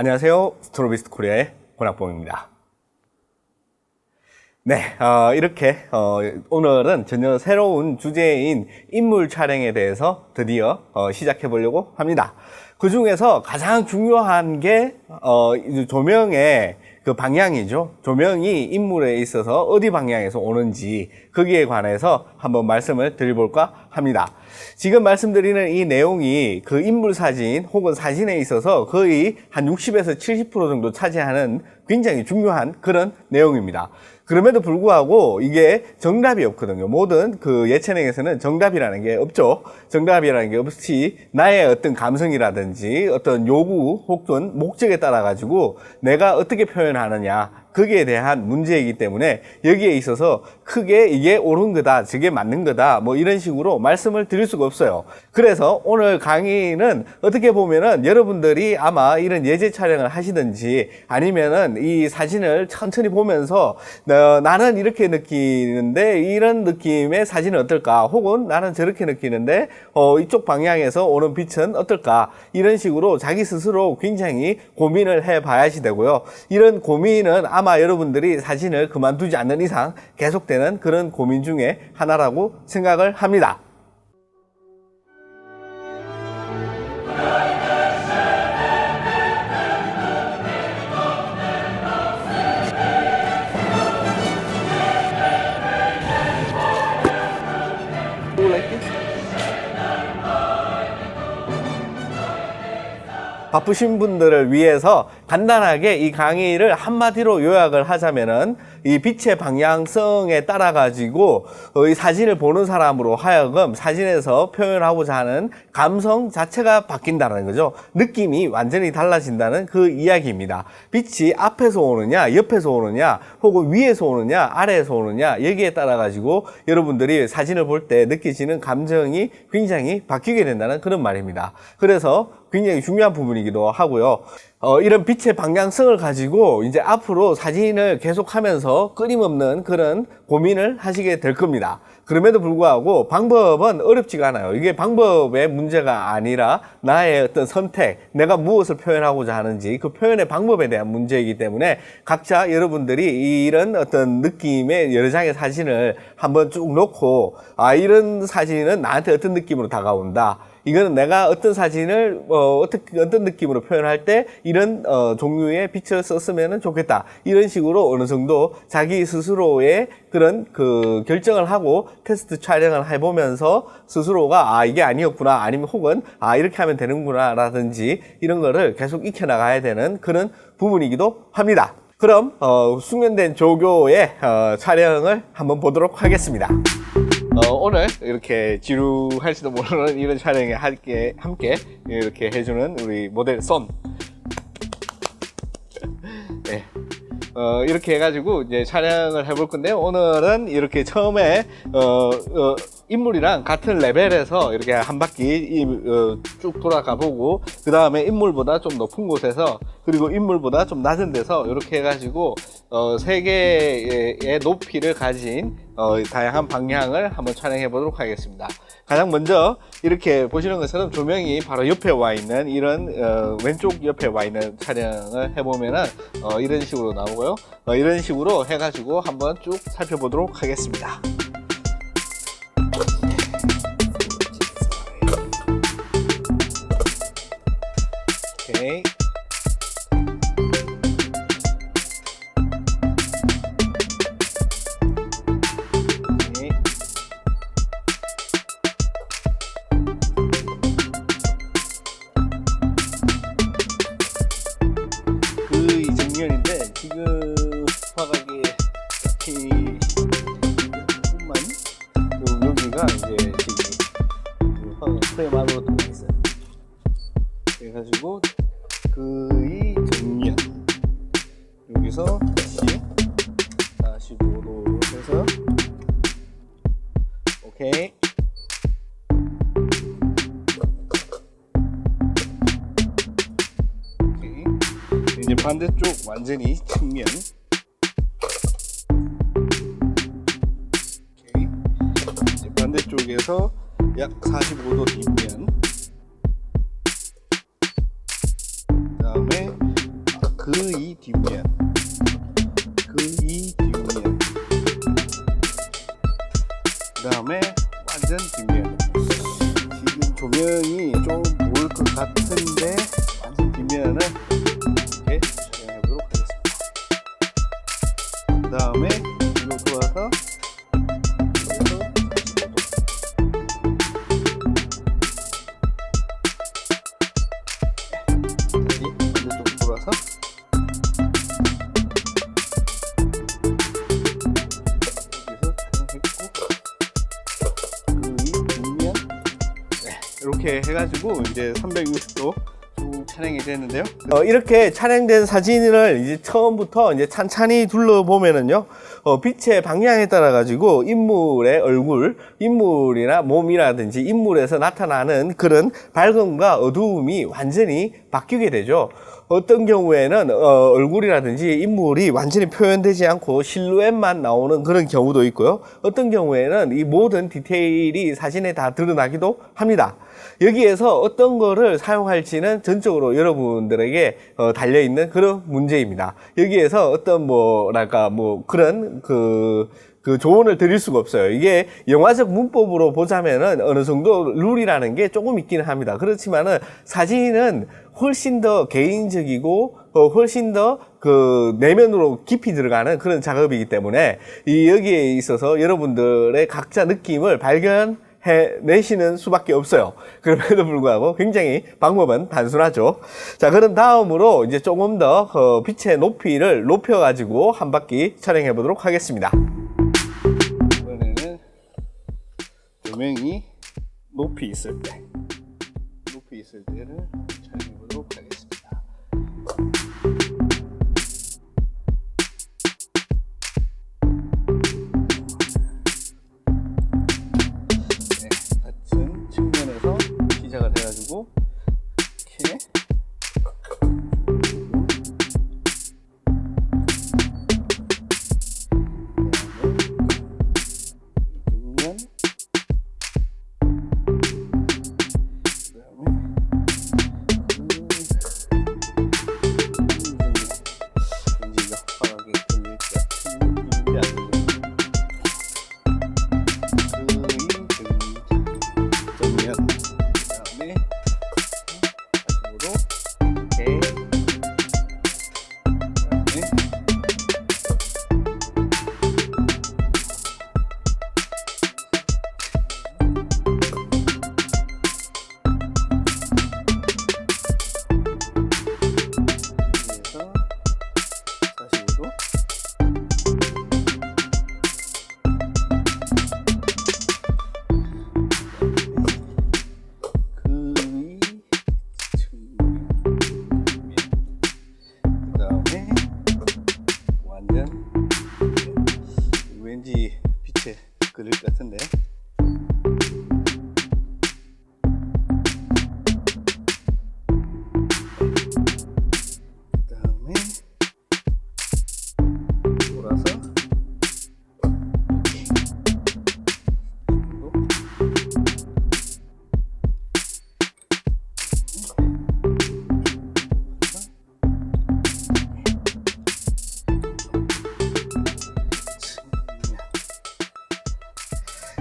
안녕하세요. 스트로비스트 코리아의 권학봉입니다. 네, 이렇게 오늘은 전혀 새로운 주제인 인물 촬영에 대해서 드디어 시작해 보려고 합니다. 그 중에서 가장 중요한 게 조명의 그 방향이죠. 조명이 인물에 있어서 어디 방향에서 오는지 거기에 관해서 한번 말씀을 드려볼까 합니다. 지금 말씀드리는 이 내용이 그 인물 사진 혹은 사진에 있어서 거의 한 60에서 70% 정도 차지하는 굉장히 중요한 그런 내용입니다. 그럼에도 불구하고 이게 정답이 없거든요. 모든 그 예체능에서는 정답이라는 게 없죠. 정답이라는 게 없이 나의 어떤 감성이라든지 어떤 요구 혹은 목적에 따라 가지고 내가 어떻게 표현하느냐 거기에 대한 문제이기 때문에 여기에 있어서 크게 이게 옳은 거다, 저게 맞는 거다 뭐 이런 식으로 말씀을 드릴 수가 없어요. 그래서 오늘 강의는 어떻게 보면은 여러분들이 아마 이런 예제 촬영을 하시든지 아니면은 이 사진을 천천히 보면서 나는 이렇게 느끼는데 이런 느낌의 사진은 어떨까, 혹은 나는 저렇게 느끼는데 이쪽 방향에서 오는 빛은 어떨까, 이런 식으로 자기 스스로 굉장히 고민을 해 봐야지 되고요. 이런 고민은 아마 여러분들이 사진을 그만두지 않는 이상 계속되는 그런 고민 중에 하나라고 생각을 합니다. 바쁘신 분들을 위해서 간단하게 이 강의를 한마디로 요약을 하자면은 이 빛의 방향성에 따라 가지고 이 사진을 보는 사람으로 하여금 사진에서 표현하고자 하는 감성 자체가 바뀐다는 거죠. 느낌이 완전히 달라진다는 그 이야기입니다. 빛이 앞에서 오느냐, 옆에서 오느냐, 혹은 위에서 오느냐, 아래에서 오느냐, 여기에 따라 가지고 여러분들이 사진을 볼 때 느끼시는 감정이 굉장히 바뀌게 된다는 그런 말입니다. 그래서 굉장히 중요한 부분이기도 하고요. 이런 빛의 방향성을 가지고 이제 앞으로 사진을 계속하면서 끊임없는 그런 고민을 하시게 될 겁니다. 그럼에도 불구하고 방법은 어렵지가 않아요. 이게 방법의 문제가 아니라 나의 어떤 선택, 내가 무엇을 표현하고자 하는지 그 표현의 방법에 대한 문제이기 때문에 각자 여러분들이 이런 어떤 느낌의 여러 장의 사진을 한번 쭉 놓고 이런 사진은 나한테 어떤 느낌으로 다가온다, 이거는 내가 어떤 사진을 어떤 느낌으로 표현할 때 이런 종류의 빛을 썼으면 좋겠다, 이런 식으로 어느 정도 자기 스스로의 그런 그 결정을 하고 테스트 촬영을 해보면서 스스로가 이게 아니었구나, 아니면 혹은 이렇게 하면 되는구나 라든지 이런 거를 계속 익혀나가야 되는 그런 부분이기도 합니다. 그럼 숙련된 조교의 촬영을 한번 보도록 하겠습니다. 오늘 이렇게 지루할지도 모르는 이런 촬영에 함께 이렇게 해주는 우리 모델 선. 네. 이렇게 해가지고 이제 촬영을 해볼 건데요. 오늘은 이렇게 처음에 인물이랑 같은 레벨에서 이렇게 한 바퀴 쭉 돌아가 보고, 그 다음에 인물보다 좀 높은 곳에서, 그리고 인물보다 좀 낮은 데서 이렇게 해가지고 세 개의 높이를 가진 다양한 방향을 한번 촬영해 보도록 하겠습니다. 가장 먼저 이렇게 보시는 것처럼 조명이 바로 옆에 와 있는 이런 왼쪽 옆에 와 있는 촬영을 해보면은 이런 식으로 나오고요. 이런 식으로 해가지고 한번 쭉 살펴보도록 하겠습니다. 오케이. 그 정면인데 지금 화각이 조금만 여기가 이제 지금 화각 프레임 안으로 들어가 있어요. 그래가지고 이 정면 여기서 다시 45도로 해서 오케이. 이제 반대쪽 완전히 측면. 오케이. 이제 반대쪽에서 약 45도 뒷면. 이 뒷면, 그 이 뒷면, 그 다음에 완전 뒷면. 지금 조명이 좀 보일 것 같은데 완전 뒷면은 이렇게 촬영해 보도록 하겠습니다. 그 다음에 뒤로 돌아서 이렇게 해가지고 이제 360도 쭉 촬영이 되는데요. 이렇게 촬영된 사진을 이제 처음부터 이제 찬찬히 둘러보면은요, 빛의 방향에 따라 가지고 인물의 얼굴, 인물이나 몸이라든지 인물에서 나타나는 그런 밝음과 어두움이 완전히 바뀌게 되죠. 어떤 경우에는 얼굴이라든지 인물이 완전히 표현되지 않고 실루엣만 나오는 그런 경우도 있고요. 어떤 경우에는 이 모든 디테일이 사진에 다 드러나기도 합니다. 여기에서 어떤 거를 사용할지는 전적으로 여러분들에게 달려있는 그런 문제입니다. 여기에서 어떤 뭐랄까 그런 그 조언을 드릴 수가 없어요. 이게 영화적 문법으로 보자면은 어느 정도 룰이라는 게 조금 있기는 합니다. 그렇지만은 사진은 훨씬 더 개인적이고 훨씬 더 그 내면으로 깊이 들어가는 그런 작업이기 때문에 여기에 있어서 여러분들의 각자 느낌을 해내시는 수밖에 없어요. 그럼에도 불구하고 굉장히 방법은 단순하죠. 자, 그런 다음으로 이제 조금 더 빛의 높이를 높여가지고 한 바퀴 촬영해 보도록 하겠습니다. 이번에는 조명이 높이 있을 때를 촬영해 보도록 하겠습니다. 시작을 해가지고 이렇게 왠지 빛에 그릴 것 같은데. 그 다음에 돌아서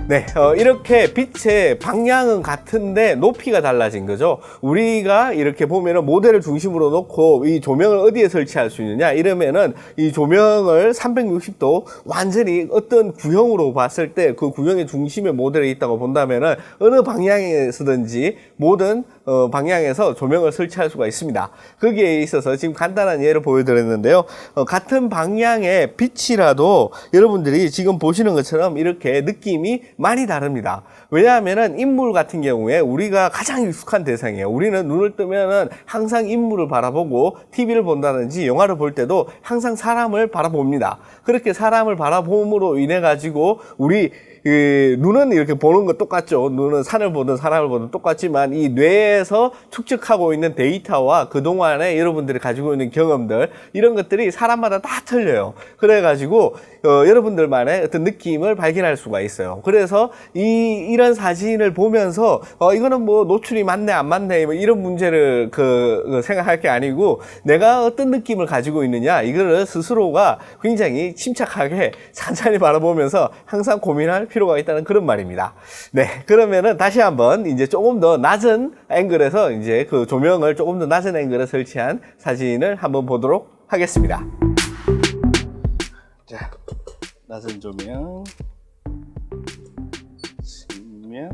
네, 이렇게 빛의 방향은 같은데 높이가 달라진 거죠. 우리가 이렇게 보면은 모델을 중심으로 놓고 이 조명을 어디에 설치할 수 있느냐 이러면은 이 조명을 360도 완전히 어떤 구형으로 봤을 때 그 구형의 중심에 모델이 있다고 본다면은 어느 방향에서든지 모든 방향에서 조명을 설치할 수가 있습니다. 거기에 있어서 지금 간단한 예를 보여드렸는데요. 같은 방향의 빛이라도 여러분들이 지금 보시는 것처럼 이렇게 느낌이 많이 다릅니다. 왜냐하면은 인물 같은 경우에 우리가 가장 익숙한 대상이에요. 우리는 눈을 뜨면은 항상 인물을 바라보고 TV를 본다든지 영화를 볼 때도 항상 사람을 바라봅니다. 그렇게 사람을 바라봄으로 인해 가지고 우리 눈은 이렇게 보는 거 똑같죠. 눈은 산을 보든 사람을 보든 똑같지만 이 뇌에서 축적하고 있는 데이터와 그동안에 여러분들이 가지고 있는 경험들 이런 것들이 사람마다 다 틀려요. 그래가지고 여러분들만의 어떤 느낌을 발견할 수가 있어요. 그래서 이런 사진을 보면서 이거는 뭐 노출이 맞네 안 맞네 뭐 이런 문제를 생각할 게 아니고 내가 어떤 느낌을 가지고 있느냐 이거를 스스로가 굉장히 침착하게 천천히 바라보면서 항상 고민할 필요가 있다는 그런 말입니다. 네, 그러면은 다시 한번 이제 조금 더 낮은 앵글에서 이제 그 조명을 조금 더 낮은 앵글에 설치한 사진을 한번 보도록 하겠습니다. 자, 낮은 조명, 측면,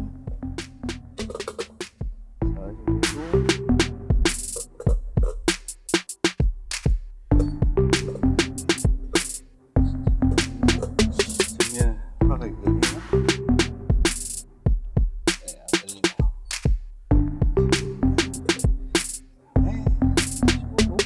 측면 화가 있거든요. 네, 안 들리네요. 네, 15도.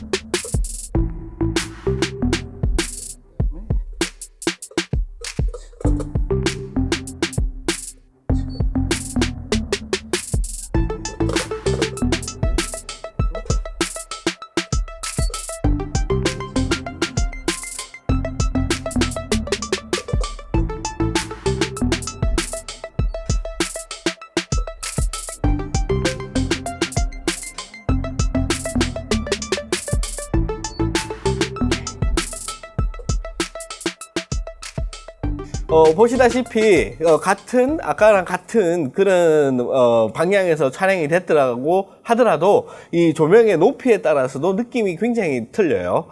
보시다시피 아까랑 같은 그런 방향에서 촬영이 됐더라고 하더라도 이 조명의 높이에 따라서도 느낌이 굉장히 틀려요.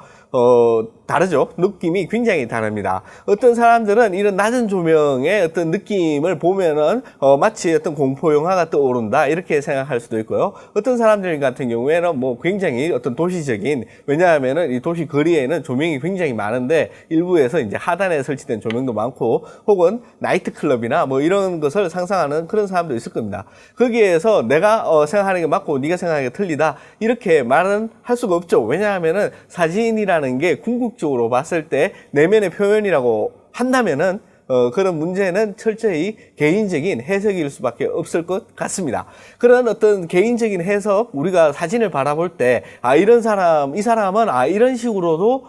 다르죠. 느낌이 굉장히 다릅니다. 어떤 사람들은 이런 낮은 조명의 어떤 느낌을 보면은 마치 어떤 공포 영화가 떠오른다 이렇게 생각할 수도 있고요. 어떤 사람들 같은 경우에는 뭐 굉장히 어떤 도시적인, 왜냐하면은 이 도시 거리에는 조명이 굉장히 많은데 일부에서 이제 하단에 설치된 조명도 많고 혹은 나이트 클럽이나 뭐 이런 것을 상상하는 그런 사람도 있을 겁니다. 거기에서 내가 생각하는 게 맞고 네가 생각하는 게 틀리다 이렇게 말은 할 수가 없죠. 왜냐하면은 사진이라는 게 궁극적으로 봤을 때 내면의 표현이라고 한다면은 그런 문제는 철저히 개인적인 해석일 수밖에 없을 것 같습니다. 그런 어떤 개인적인 해석, 우리가 사진을 바라볼 때, 이런 사람, 이 사람은, 이런 식으로도,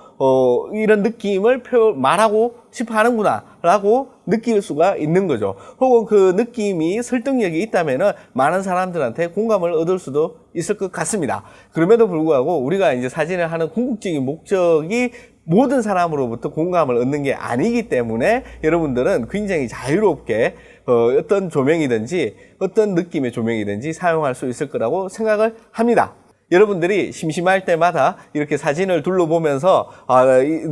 이런 느낌을 말하고 싶어 하는구나, 라고 느낄 수가 있는 거죠. 혹은 그 느낌이 설득력이 있다면은 많은 사람들한테 공감을 얻을 수도 있을 것 같습니다. 그럼에도 불구하고 우리가 이제 사진을 하는 궁극적인 목적이 모든 사람으로부터 공감을 얻는 게 아니기 때문에 여러분들은 굉장히 자유롭게 어떤 조명이든지 어떤 느낌의 조명이든지 사용할 수 있을 거라고 생각을 합니다. 여러분들이 심심할 때마다 이렇게 사진을 둘러보면서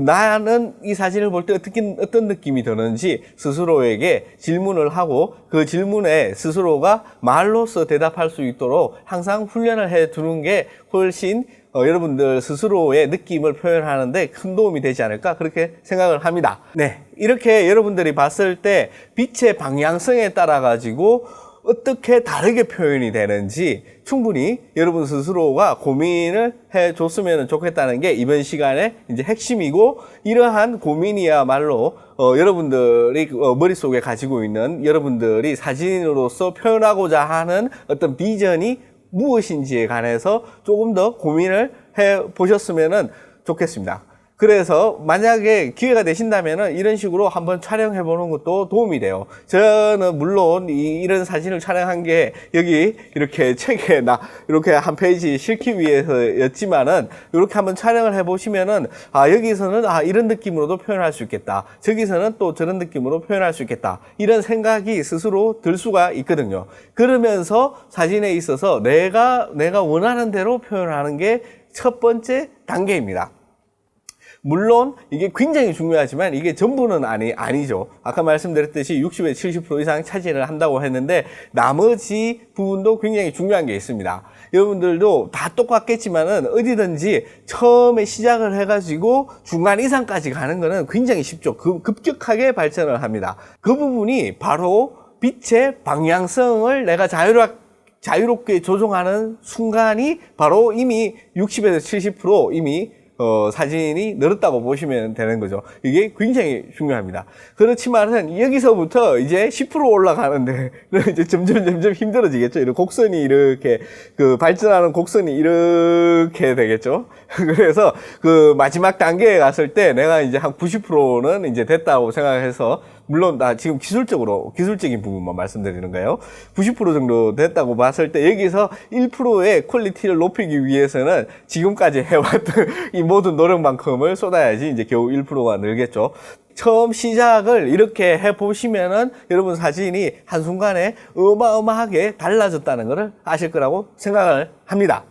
나는 이 사진을 볼 때 어떤 느낌이 드는지 스스로에게 질문을 하고 그 질문에 스스로가 말로써 대답할 수 있도록 항상 훈련을 해 두는 게 훨씬 여러분들 스스로의 느낌을 표현하는데 큰 도움이 되지 않을까 그렇게 생각을 합니다. 네, 이렇게 여러분들이 봤을 때 빛의 방향성에 따라 가지고 어떻게 다르게 표현이 되는지 충분히 여러분 스스로가 고민을 해 줬으면 좋겠다는 게 이번 시간의 이제 핵심이고, 이러한 고민이야말로 여러분들이 머릿속에 가지고 있는 여러분들이 사진으로서 표현하고자 하는 어떤 비전이 무엇인지에 관해서 조금 더 고민을 해 보셨으면 좋겠습니다. 그래서 만약에 기회가 되신다면 이런 식으로 한번 촬영해 보는 것도 도움이 돼요. 저는 물론 이런 사진을 촬영한 게 여기 이렇게 책에 이렇게 한 페이지 실기 위해서였지만은 이렇게 한번 촬영을 해 보시면은 여기서는 이런 느낌으로도 표현할 수 있겠다, 저기서는 또 저런 느낌으로 표현할 수 있겠다, 이런 생각이 스스로 들 수가 있거든요. 그러면서 사진에 있어서 내가 원하는 대로 표현하는 게 첫 번째 단계입니다. 물론 이게 굉장히 중요하지만 이게 전부는 아니죠. 아까 말씀드렸듯이 60에서 70% 이상 차지를 한다고 했는데 나머지 부분도 굉장히 중요한 게 있습니다. 여러분들도 다 똑같겠지만은 어디든지 처음에 시작을 해가지고 중간 이상까지 가는 거는 굉장히 쉽죠. 급격하게 발전을 합니다. 그 부분이 바로 빛의 방향성을 내가 자유롭게 조종하는 순간이 바로 이미 60에서 70% 이미 사진이 늘었다고 보시면 되는 거죠. 이게 굉장히 중요합니다. 그렇지만은 여기서부터 이제 10% 올라가는데 이제 점점 힘들어지겠죠. 이런 곡선이 이렇게 발전하는 곡선이 이렇게 되겠죠. 그래서 마지막 단계에 갔을 때 내가 이제 한 90%는 이제 됐다고 생각해서, 물론 나 지금 기술적인 부분만 말씀드리는 거예요. 90% 정도 됐다고 봤을 때 여기서 1%의 퀄리티를 높이기 위해서는 지금까지 해왔던 이 모든 노력만큼을 쏟아야지 이제 겨우 1%가 늘겠죠. 처음 시작을 이렇게 해보시면은 여러분 사진이 한순간에 어마어마하게 달라졌다는 것을 아실 거라고 생각을 합니다.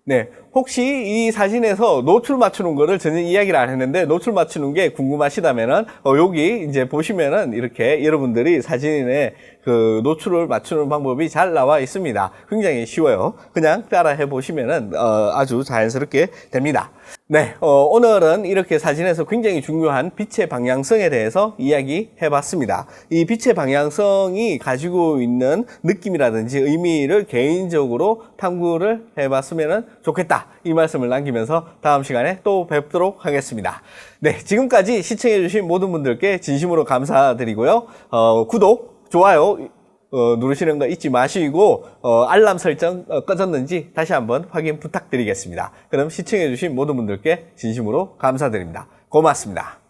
네. 혹시 이 사진에서 노출 맞추는 거를 전혀 이야기를 안 했는데, 노출 맞추는 게 궁금하시다면은, 여기 이제 보시면은 이렇게 여러분들이 사진에 노출을 맞추는 방법이 잘 나와 있습니다. 굉장히 쉬워요. 그냥 따라 해보시면은, 아주 자연스럽게 됩니다. 네. 오늘은 이렇게 사진에서 굉장히 중요한 빛의 방향성에 대해서 이야기해 봤습니다. 이 빛의 방향성이 가지고 있는 느낌이라든지 의미를 개인적으로 탐구를 해 봤으면 좋겠다, 이 말씀을 남기면서 다음 시간에 또 뵙도록 하겠습니다. 네, 지금까지 시청해주신 모든 분들께 진심으로 감사드리고요. 구독, 좋아요 누르시는 거 잊지 마시고, 알람 설정 꺼졌는지 다시 한번 확인 부탁드리겠습니다. 그럼 시청해주신 모든 분들께 진심으로 감사드립니다. 고맙습니다.